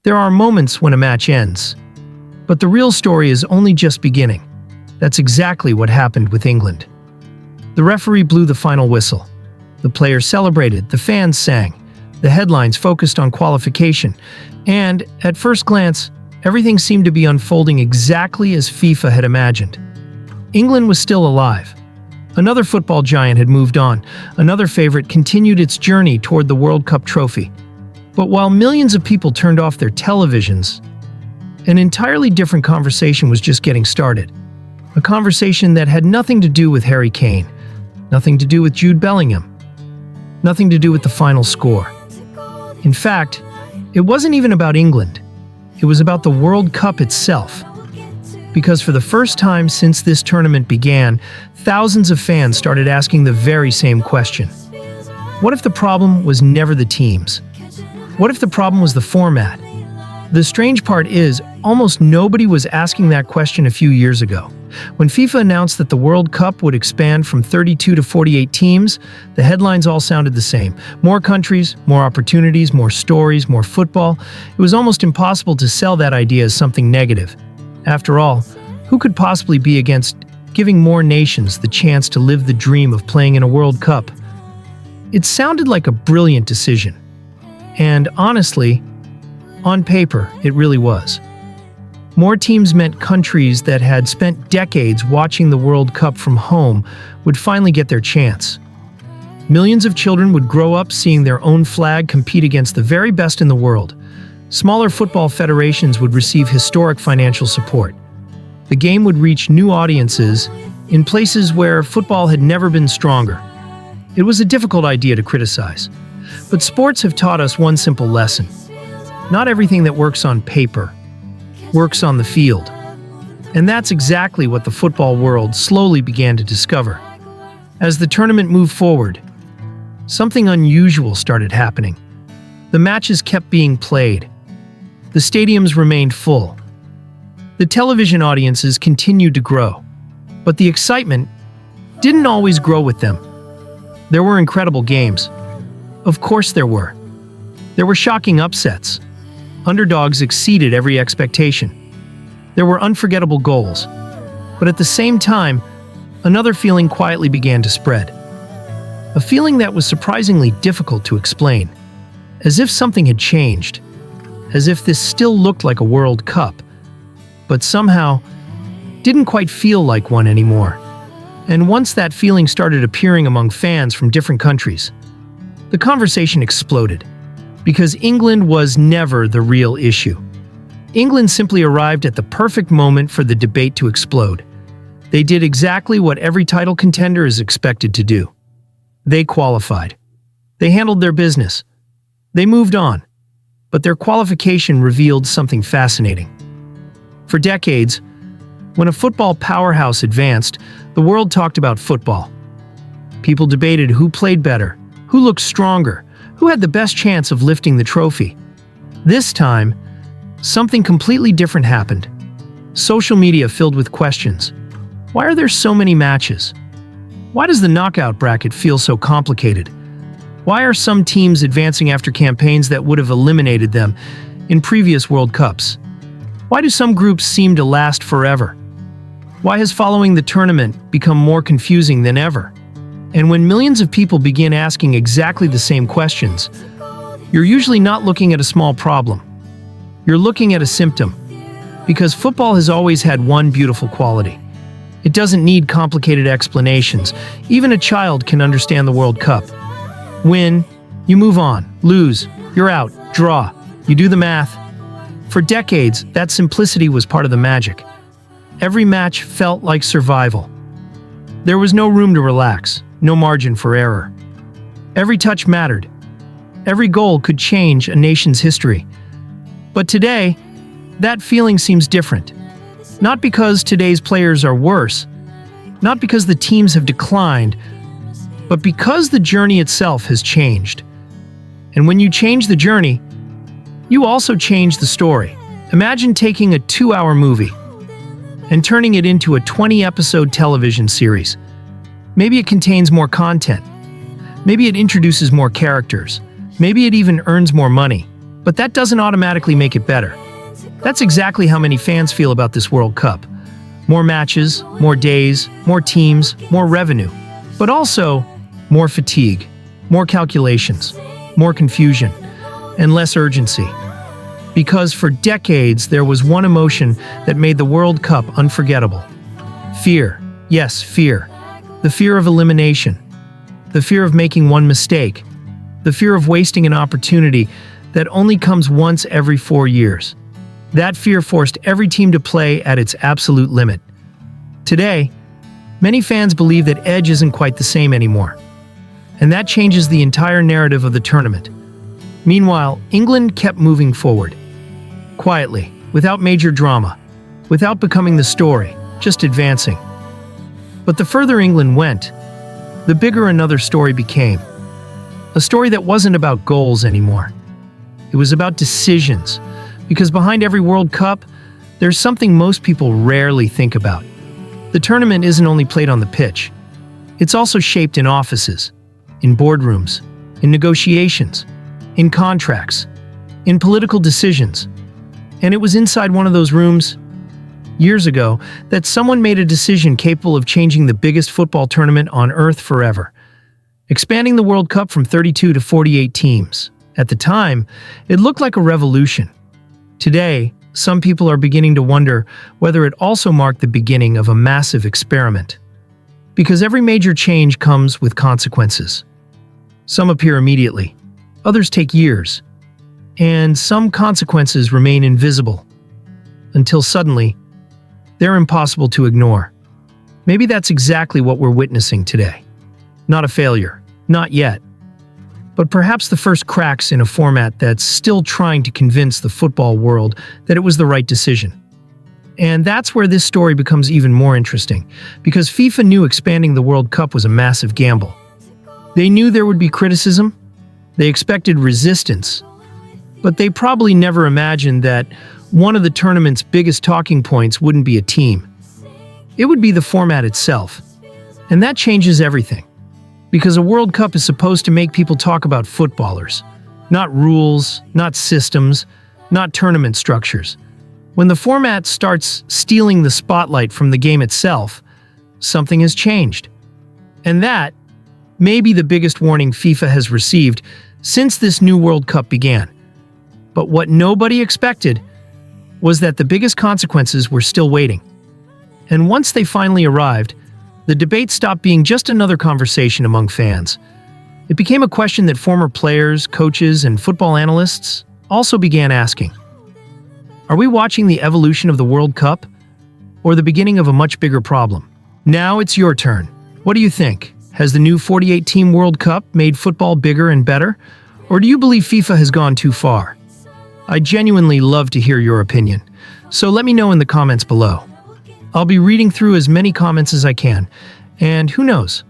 There are moments when a match ends, but the real story is only just beginning. That's exactly what happened with England. The referee blew the final whistle. The players celebrated, the fans sang, the headlines focused on qualification, and, at first glance, everything seemed to be unfolding exactly as FIFA had imagined. England was still alive. Another football giant had moved on. Another favorite continued its journey toward the World Cup trophy. But while millions of people turned off their televisions, an entirely different conversation was just getting started. A conversation that had nothing to do with Harry Kane, nothing to do with Jude Bellingham, nothing to do with the final score. In fact, it wasn't even about England. It was about the World Cup itself. Because for the first time since this tournament began, thousands of fans started asking the very same question. What if the problem was never the teams? What if the problem was the format? The strange part is, almost nobody was asking that question a few years ago. When FIFA announced that the World Cup would expand from 32 to 48 teams, the headlines all sounded the same. More countries, more opportunities, more stories, more football. It was almost impossible to sell that idea as something negative. After all, who could possibly be against giving more nations the chance to live the dream of playing in a World Cup? It sounded like a brilliant decision. And honestly, on paper, it really was. More teams meant countries that had spent decades watching the World Cup from home would finally get their chance. Millions of children would grow up seeing their own flag compete against the very best in the world. Smaller football federations would receive historic financial support. The game would reach new audiences in places where football had never been stronger. It was a difficult idea to criticize. But sports have taught us one simple lesson. Not everything that works on paper works on the field. And that's exactly what the football world slowly began to discover. As the tournament moved forward, something unusual started happening. The matches kept being played. The stadiums remained full. The television audiences continued to grow. But the excitement didn't always grow with them. There were incredible games. Of course there were. There were shocking upsets. Underdogs exceeded every expectation. There were unforgettable goals. But at the same time, another feeling quietly began to spread. A feeling that was surprisingly difficult to explain. As if something had changed. As if this still looked like a World Cup, but somehow didn't quite feel like one anymore. And once that feeling started appearing among fans from different countries, the conversation exploded. Because England was never the real issue. England simply arrived at the perfect moment for the debate to explode. They did exactly what every title contender is expected to do. They qualified. They handled their business. They moved on. But their qualification revealed something fascinating. For decades, when a football powerhouse advanced, the world talked about football. People debated who played better, who looked stronger, who had the best chance of lifting the trophy. This time, something completely different happened. Social media filled with questions. Why are there so many matches? Why does the knockout bracket feel so complicated? Why are some teams advancing after campaigns that would have eliminated them in previous World Cups? Why do some groups seem to last forever? Why has following the tournament become more confusing than ever? And when millions of people begin asking exactly the same questions, you're usually not looking at a small problem. You're looking at a symptom. Because football has always had one beautiful quality. It doesn't need complicated explanations. Even a child can understand the World Cup. Win, you move on. Lose, you're out. Draw, you do the math. For decades, that simplicity was part of the magic. Every match felt like survival. There was no room to relax, no margin for error. Every touch mattered. Every goal could change a nation's history. But today, that feeling seems different. Not because today's players are worse, not because the teams have declined, but because the journey itself has changed. And when you change the journey, you also change the story. Imagine taking a 2-hour movie and turning it into a 20-episode television series. Maybe it contains more content. Maybe it introduces more characters. Maybe it even earns more money. But that doesn't automatically make it better. That's exactly how many fans feel about this World Cup. More matches, more days, more teams, more revenue. But also, more fatigue, more calculations, more confusion, and less urgency. Because for decades, there was one emotion that made the World Cup unforgettable. Fear. Yes, fear. The fear of elimination. The fear of making one mistake. The fear of wasting an opportunity that only comes once every 4 years. That fear forced every team to play at its absolute limit. Today, many fans believe that edge isn't quite the same anymore. And that changes the entire narrative of the tournament. Meanwhile, England kept moving forward. Quietly, without major drama, without becoming the story, just advancing. But the further England went, the bigger another story became. A story that wasn't about goals anymore. It was about decisions, because behind every World Cup, there's something most people rarely think about. The tournament isn't only played on the pitch. It's also shaped in offices, in boardrooms, in negotiations, in contracts, in political decisions. And it was inside one of those rooms, years ago, that someone made a decision capable of changing the biggest football tournament on Earth forever, expanding the World Cup from 32 to 48 teams. At the time, it looked like a revolution. Today, some people are beginning to wonder whether it also marked the beginning of a massive experiment. Because every major change comes with consequences. Some appear immediately, others take years, and some consequences remain invisible, until suddenly, they're impossible to ignore. Maybe that's exactly what we're witnessing today. Not a failure, not yet. But perhaps the first cracks in a format that's still trying to convince the football world that it was the right decision. And that's where this story becomes even more interesting, because FIFA knew expanding the World Cup was a massive gamble. They knew there would be criticism, they expected resistance, but they probably never imagined that one of the tournament's biggest talking points wouldn't be a team. It would be the format itself. And that changes everything. Because a World Cup is supposed to make people talk about footballers, not rules, not systems, not tournament structures. When the format starts stealing the spotlight from the game itself, something has changed. And that may be the biggest warning FIFA has received since this new World Cup began. But what nobody expected was that the biggest consequences were still waiting. And once they finally arrived, the debate stopped being just another conversation among fans. It became a question that former players, coaches, and football analysts also began asking. Are we watching the evolution of the World Cup, or the beginning of a much bigger problem? Now it's your turn. What do you think? Has the new 48-team World Cup made football bigger and better, or do you believe FIFA has gone too far? I genuinely love to hear your opinion, so let me know in the comments below. I'll be reading through as many comments as I can, and who knows?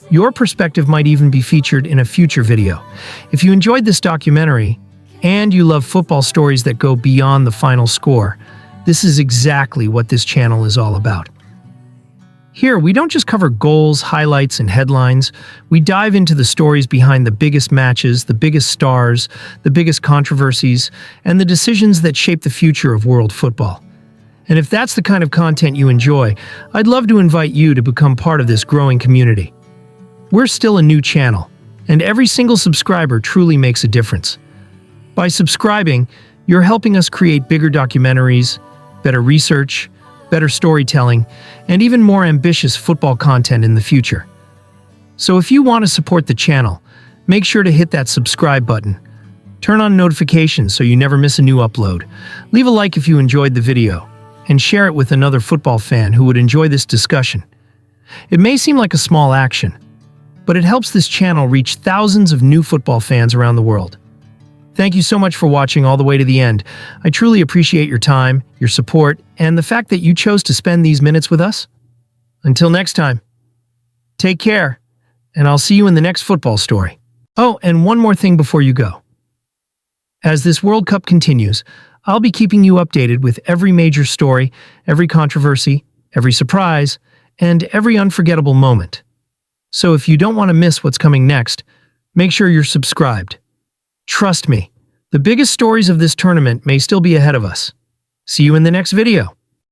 Your perspective might even be featured in a future video. If you enjoyed this documentary, and you love football stories that go beyond the final score, this is exactly what this channel is all about. Here, we don't just cover goals, highlights, and headlines. We dive into the stories behind the biggest matches, the biggest stars, the biggest controversies, and the decisions that shape the future of world football. And if that's the kind of content you enjoy, I'd love to invite you to become part of this growing community. We're still a new channel, and every single subscriber truly makes a difference. By subscribing, you're helping us create bigger documentaries, better research, better storytelling, and even more ambitious football content in the future. So if you want to support the channel, make sure to hit that subscribe button. Turn on notifications so you never miss a new upload. Leave a like if you enjoyed the video, and share it with another football fan who would enjoy this discussion. It may seem like a small action, but it helps this channel reach thousands of new football fans around the world. Thank you so much for watching all the way to the end. I truly appreciate your time, your support, and the fact that you chose to spend these minutes with us. Until next time, take care, and I'll see you in the next football story. Oh, and one more thing before you go. As this World Cup continues, I'll be keeping you updated with every major story, every controversy, every surprise, and every unforgettable moment. So if you don't want to miss what's coming next, make sure you're subscribed. Trust me, The biggest stories of this tournament may still be ahead of us. See you in the next video.